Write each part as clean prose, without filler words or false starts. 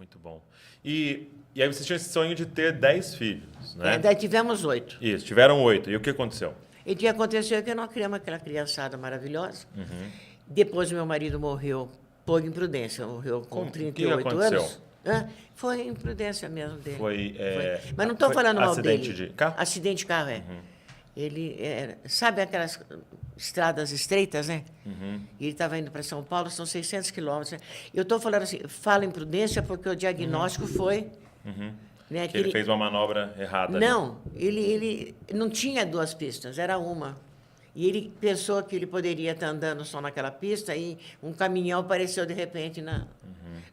Muito bom. E aí você tinha esse sonho de ter 10 filhos, né? Daí tivemos 8. Isso, tiveram 8. E o que aconteceu? E o que aconteceu é que nós criamos aquela criançada maravilhosa. Depois meu marido morreu por imprudência, morreu com O que 38 aconteceu? anos. Foi imprudência mesmo dele. Foi, Mas não estou foi falando mal acidente dele. de carro? Acidente de carro, Ele sabe aquelas estradas estreitas, né? E ele estava indo para São Paulo, são 600 quilômetros. Né? Eu estou falando assim, fala imprudência porque o diagnóstico foi... Né, Que ele fez uma manobra errada. Não, ele não tinha 2 pistas, era uma. E ele pensou que ele poderia estar andando só naquela pista e um caminhão apareceu de repente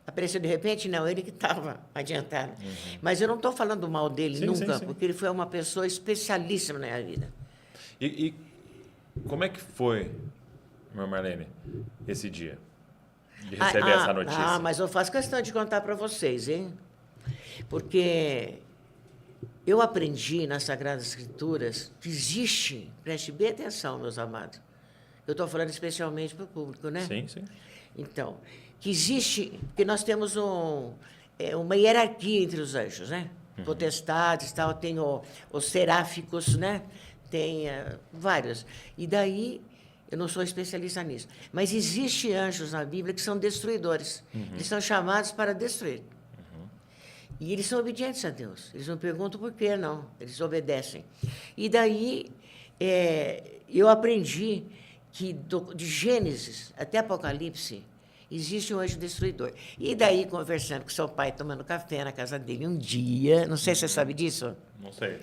Apareceu de repente? Não, ele que estava adiantado. Mas eu não estou falando mal dele Sim, nunca, sim, sim. porque ele foi uma pessoa especialíssima na minha vida. E como é que foi, irmã Marlene, esse dia? De receber essa notícia? Mas eu faço questão de contar para vocês, hein? Porque eu aprendi nas Sagradas Escrituras que existe, preste bem atenção, meus amados. Eu estou falando especialmente para o público, né? Sim, sim. Então, que existe, que nós temos uma hierarquia entre os anjos, né? Potestades, tal, tem os seráficos, né? Tem vários. E daí, eu não sou especialista nisso, mas existe anjos na Bíblia que são destruidores. Eles são chamados para destruir. E eles são obedientes a Deus. Eles não perguntam por quê, não. Eles obedecem. E daí, eu aprendi que de Gênesis até Apocalipse, existe um anjo destruidor. E daí, conversando com seu pai, tomando café na casa dele um dia, não sei se você sabe disso. Não sei.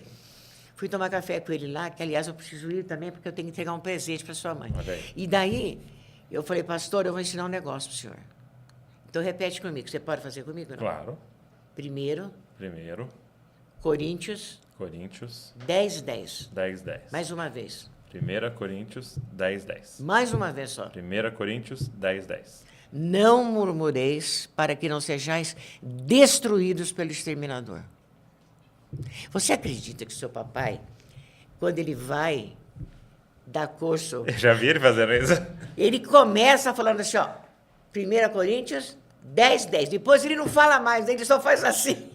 Fui tomar café com ele lá, que, aliás, eu preciso ir também, porque eu tenho que entregar um presente para sua mãe. Olha aí. E daí, eu falei, pastor, eu vou ensinar um negócio para o senhor. Então, repete comigo. Você pode fazer comigo, não? Claro. Primeiro, Coríntios 10:10. 10:10. Mais uma vez. 1 Coríntios 10:10. Mais uma vez só. 1 Coríntios 10:10. Não murmureis para que não sejais destruídos pelo exterminador. Você acredita que seu papai, quando ele vai dar curso, Já vi ele fazendo isso? ele começa falando assim, ó, 1 Coríntios 10:10. Depois ele não fala mais, ele só faz assim.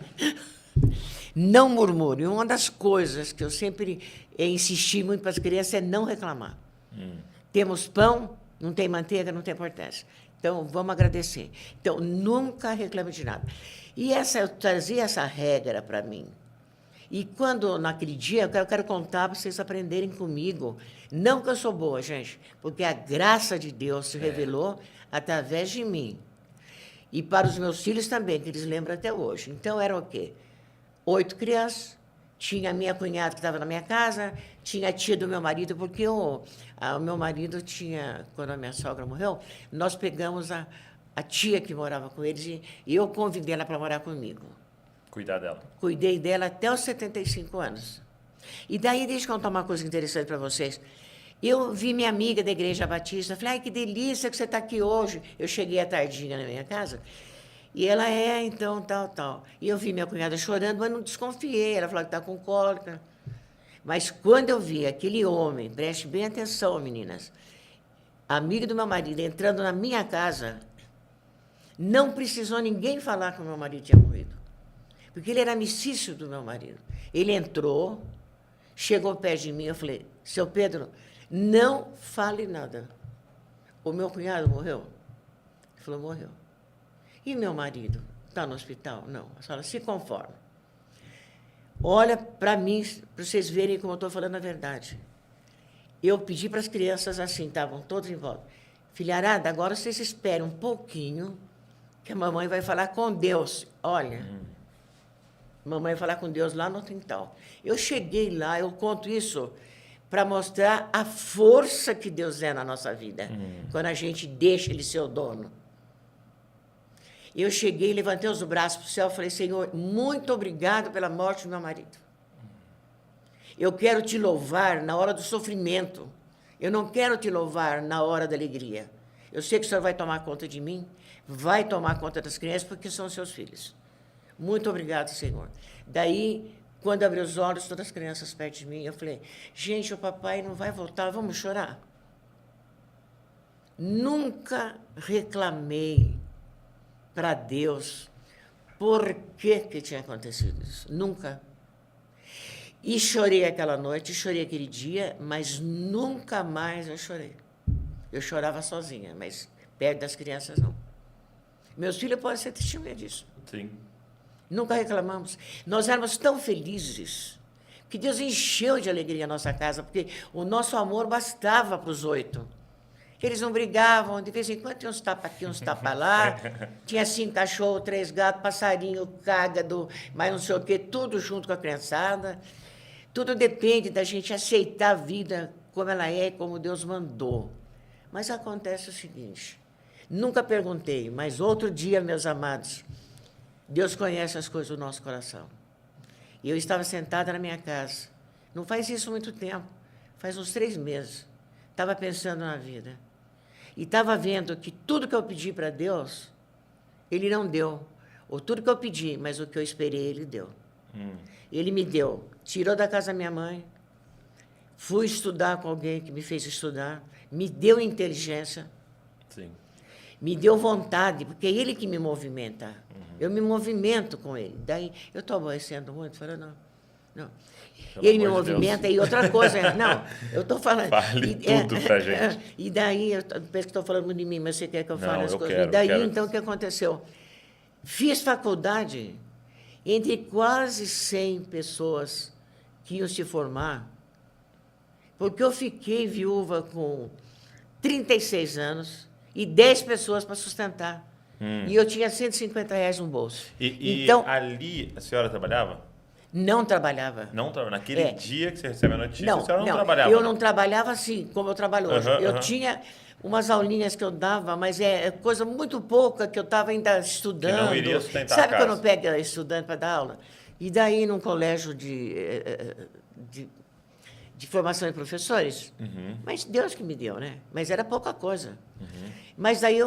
Não murmure. Uma das coisas que eu sempre insisti muito para as crianças é não reclamar. Temos pão, não tem manteiga, não tem importância. Então, vamos agradecer. Então, nunca reclame de nada. E eu trazia essa regra para mim. E quando, naquele dia, eu quero contar para vocês aprenderem comigo. Não que eu sou boa, gente, porque a graça de Deus se revelou através de mim. E para os meus filhos também, que eles lembram até hoje. Então, eram o quê? 8 crianças, tinha a minha cunhada que estava na minha casa, tinha a tia do meu marido, porque o meu marido tinha, quando a minha sogra morreu, nós pegamos a tia que morava com eles e eu convidei ela para morar comigo. Cuidar dela. Cuidei dela até os 75 anos. E daí, deixa eu contar uma coisa interessante para vocês. Eu vi minha amiga da Igreja Batista, falei, ai, que delícia que você está aqui hoje. Eu cheguei à tardinha na minha casa, e ela então, tal. E eu vi minha cunhada chorando, mas não desconfiei. Ela falou que está com cólica. Mas quando eu vi aquele homem, preste bem atenção, meninas, amigo do meu marido, entrando na minha casa, não precisou ninguém falar que o meu marido tinha morrido. Porque ele era amicício do meu marido. Ele entrou, chegou perto de mim, eu falei, seu Pedro, não fale nada. O meu cunhado morreu? Ele falou, morreu. E meu marido? Está no hospital? Não. A senhora se conforma. Olha para mim, para vocês verem como eu estou falando a verdade. Eu pedi para as crianças assim, estavam todos em volta. Filharada, agora vocês esperem um pouquinho, que a mamãe vai falar com Deus. Olha, mamãe vai falar com Deus lá no quintal. Eu cheguei lá, eu conto isso para mostrar a força que Deus é na nossa vida, quando a gente deixa Ele ser o dono. Eu cheguei, levantei os braços para o céu e falei, Senhor, muito obrigado pela morte do meu marido. Eu quero te louvar na hora do sofrimento. Eu não quero te louvar na hora da alegria. Eu sei que o Senhor vai tomar conta de mim, vai tomar conta das crianças, porque são seus filhos. Muito obrigado, Senhor. Daí, quando abri os olhos, todas as crianças perto de mim, eu falei, gente, o papai não vai voltar, vamos chorar? Nunca reclamei para Deus por que tinha acontecido isso. Nunca. E chorei aquela noite, chorei aquele dia, mas nunca mais eu chorei. Eu chorava sozinha, mas perto das crianças não. Meus filhos podem ser testemunha disso. Sim. Nunca reclamamos. Nós éramos tão felizes que Deus encheu de alegria a nossa casa, porque o nosso amor bastava para os 8. Eles não brigavam, de vez em quando tinha uns tapas aqui, uns tapas lá. Tinha 5 cachorros, 3 gatos, passarinho, cágado, mas não sei o quê, tudo junto com a criançada. Tudo depende da gente aceitar a vida como ela é, como Deus mandou. Mas acontece o seguinte, nunca perguntei, mas outro dia, meus amados, Deus conhece as coisas do nosso coração. E eu estava sentada na minha casa. Não faz isso muito tempo, faz uns 3 meses. Estava pensando na vida. E estava vendo que tudo que eu pedi para Deus, Ele não deu. Ou tudo que eu pedi, mas o que eu esperei, Ele deu. Ele me deu. Tirou da casa da minha mãe. Fui estudar com alguém que me fez estudar. Me deu inteligência. Sim. Me deu vontade, porque é Ele que me movimenta. Eu me movimento com Ele. Daí, eu estou aborrecendo muito? Falei, não. Ele me movimenta. E outra coisa, não, eu estou falando... Fale tudo para a gente. E daí, eu penso que estou falando muito de mim, mas você quer que eu fale as coisas? Quero, e daí, quero. então, o que aconteceu? Fiz faculdade entre quase 100 pessoas que iam se formar, porque eu fiquei viúva com 36 anos e 10 pessoas para sustentar. E eu tinha R$150 no bolso. Então, ali a senhora trabalhava? Não trabalhava. Não trabalhava. Naquele dia que você recebe a notícia, a senhora não trabalhava? Eu não trabalhava assim, como eu trabalho hoje. Eu tinha umas aulinhas que eu dava, mas é coisa muito pouca que eu estava ainda estudando. Que não iria sustentar Sabe a casa. quando pega estudante para dar aula? E daí, num colégio de formação de professores, mas Deus que me deu, né? Mas era pouca coisa. Mas daí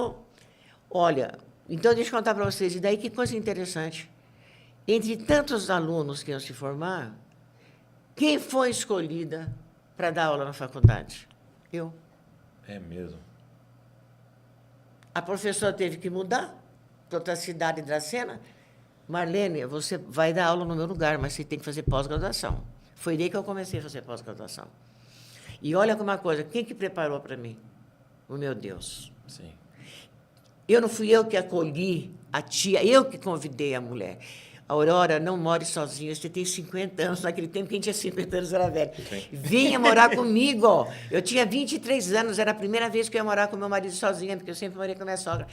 olha, então deixa eu contar para vocês, e daí que coisa interessante. Entre tantos alunos que iam se formar, quem foi escolhida para dar aula na faculdade? Eu. É mesmo? A professora teve que mudar para outra cidade de Dracena. Marlene, você vai dar aula no meu lugar, mas você tem que fazer pós-graduação. Foi daí que eu comecei a fazer pós-graduação. E olha como uma coisa, quem que preparou para mim? O meu Deus. Sim. Não fui eu que acolhi a tia, eu que convidei a mulher. Aurora, não more sozinha, você tem 50 anos, naquele tempo quem tinha 50 anos era velho. Sim. Venha morar comigo. Eu tinha 23 anos, era a primeira vez que eu ia morar com meu marido sozinha, porque eu sempre morei com a minha sogra.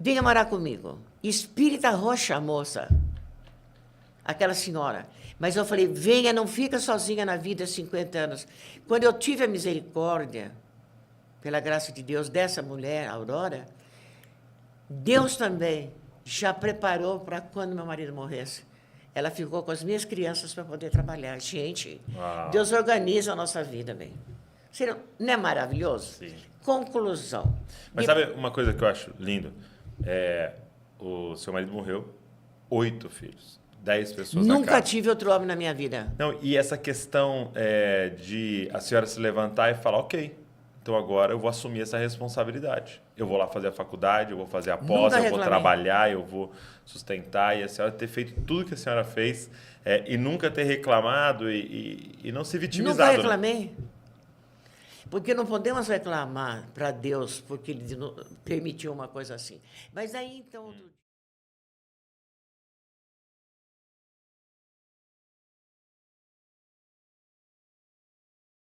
Venha morar comigo. Espírita roxa, moça. Aquela senhora. Mas eu falei, venha, não fica sozinha na vida 50 anos. Quando eu tive a misericórdia, pela graça de Deus, dessa mulher, Aurora, Deus também já preparou para quando meu marido morresse. Ela ficou com as minhas crianças para poder trabalhar. Gente, Uau. Deus organiza a nossa vida, bem. Não é maravilhoso? Sim. Conclusão. Mas sabe uma coisa que eu acho lindo? O seu marido morreu, 8 filhos, 10 pessoas na Nunca casa. tive outro homem na minha vida. Não, e essa questão de a senhora se levantar e falar, ok, então agora eu vou assumir essa responsabilidade. Eu vou lá fazer a faculdade, eu vou fazer a pós, eu vou trabalhar, eu vou sustentar. E a senhora ter feito tudo que a senhora fez e nunca ter reclamado e não se vitimizado. Nunca reclamei. Né? Porque não podemos reclamar para Deus porque Ele permitiu uma coisa assim. Mas aí, então...